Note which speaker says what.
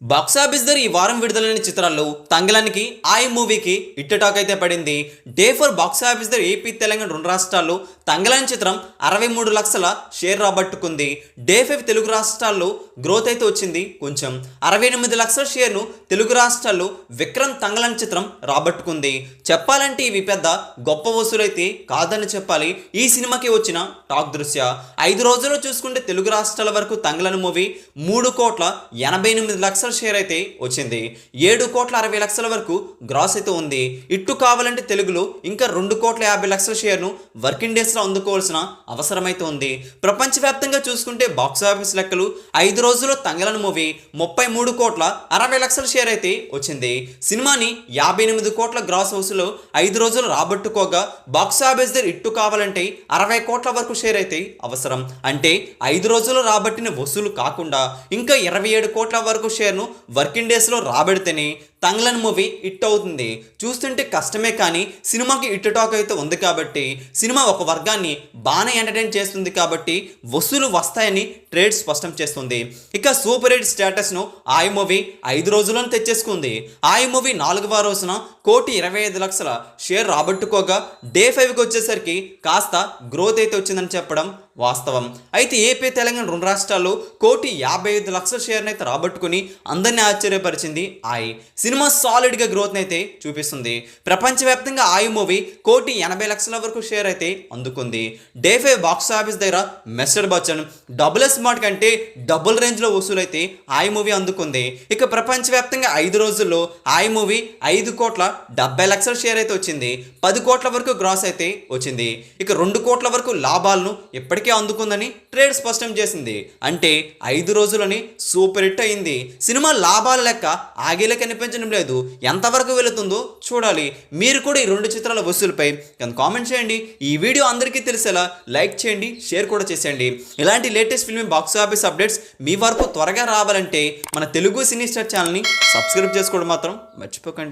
Speaker 1: Box office దగ్గర ఈ వారం విడుదలైన చిత్రాల్లో తంగలానికి ఆయ్ మూవీకి హిట్ టాక్ అయితే పడింది. డే 4 బాక్సాఫీస్ దగ్గర ఏపీ తెలంగాణ రెండు రాష్ట్రాల్లో తంగలాని చిత్రం 63 లక్షల షేర్ రాబట్టుకుంది. డే 5 తెలుగు రాష్ట్రాల్లో గ్రోత్ అయితే వచ్చింది. కొంచెం 68 లక్షల షేర్ను తెలుగు రాష్ట్రాల్లో విక్రమ్ తంగలాని చిత్రం రాబట్టుకుంది. చెప్పాలంటే ఇవి పెద్ద గొప్ప వసూలైతే కాదని చెప్పాలి. ఈ సినిమాకి వచ్చిన టాక్ దృశ్య 5 రోజుల్లో చూసుకుంటే తెలుగు రాష్ట్రాల వరకు తంగలాని మూవీ 3,88 లక్షల షేర్ అయితే వచ్చింది. 7,60 లక్షల వరకు గ్రాస్ అయితే ఉంది. ఇట్టు కావాలంటే తెలుగులో ఇంకా 2,50 లక్షల షేర్ను వర్కింగ్ డేస్ లో అందుకోవాల్సిన అవసరం అయితే ఉంది. ప్రపంచవ్యాప్తంగా చూసుకుంటే బాక్సాఫీస్ లెక్కలు 5 రోజుల్లో తంగలాని మూవీ 33,60 లక్షల షేర్ అయితే వచ్చింది. సినిమాని 58 కోట్ల గ్రాస్ హౌస్ లో 5 రోజులు రాబట్టుకోగా బాక్సాఫీస్ దగ్గర ఇట్టు కావాలంటే 60 కోట్ల వరకు షేర్ అయితే అవసరం. అంటే 5 రోజుల్లో రాబట్టిన వసూలు కాకుండా ఇంకా 27 కోట్ల వరకు షేర్ వర్కింగ్ డేస్ లో రాబడితేనే తంగలాని మూవీ హిట్ అవుతుంది. చూస్తుంటే కష్టమే కానీ సినిమాకి హిట్ టాక్ అయితే ఉంది కాబట్టి సినిమా ఒక వర్గాన్ని బాగానే ఎంటర్టైన్ చేస్తుంది కాబట్టి వసూలు వస్తాయని ట్రేడ్ స్పష్టం చేస్తుంది. ఇక సూపర్ హిట్ స్టేటస్ ను ఆయ్ మూవీ 5 రోజులను తెచ్చేసుకుంది. ఆయ్ మూవీ 4వ రోజున 1,25 లక్షల షేర్ రాబట్టుకోగా డే 5కి వచ్చేసరికి కాస్త గ్రోత్ అయితే వచ్చిందని చెప్పడం వాస్తవం. అయితే ఏపీ తెలంగాణ రెండు రాష్ట్రాల్లో 1,55 లక్షల షేర్ని అయితే రాబట్టుకుని అందరినీ ఆశ్చర్యపరిచింది ఆయ్. సినిమా సాలిడ్ గా గ్రోత్ అయితే చూపిస్తుంది. ప్రపంచవ్యాప్తంగా ఆయ్ మూవీ 1,80 లక్షల వరకు షేర్ అయితే అందుకుంది. డే 5 బాక్స్ ఆఫీస్ దగ్గర మిస్టర్ బచ్చన్ డబుల్ స్మార్ట్ కంటే డబుల్ రేంజ్ లో వసూలు అయితే ఆయ్ మూవీ అందుకుంది. ఇక ప్రపంచవ్యాప్తంగా 5 రోజుల్లో ఆయ్ మూవీ 5,70 లక్షల షేర్ అయితే వచ్చింది. 10 కోట్ల వరకు గ్రాస్ అయితే వచ్చింది. ఇక 2 కోట్ల వరకు లాభాలను ఇప్పటికే అందుకుందని ట్రేడ్ స్పష్టం చేసింది. అంటే 5 రోజులని సూపర్ హిట్ అయింది. సినిమా లాభాల లెక్క ఆగేలా కనిపించడం లేదు. ఎంతవరకు వెళుతుందో చూడాలి. మీరు కూడా ఈ 2 చిత్రాల వసూలుపై కామెంట్ చేయండి. ఈ వీడియో అందరికీ తెలిసేలా లైక్ చేయండి, షేర్ కూడా చేసేయండి. ఇలాంటి latest film box office updates మీ వరకు త్వరగా రావాలంటే మన తెలుగు సినీ స్టార్ ఛానల్ని సబ్స్క్రైబ్ చేసుకోవడం మాత్రం మర్చిపోకండి.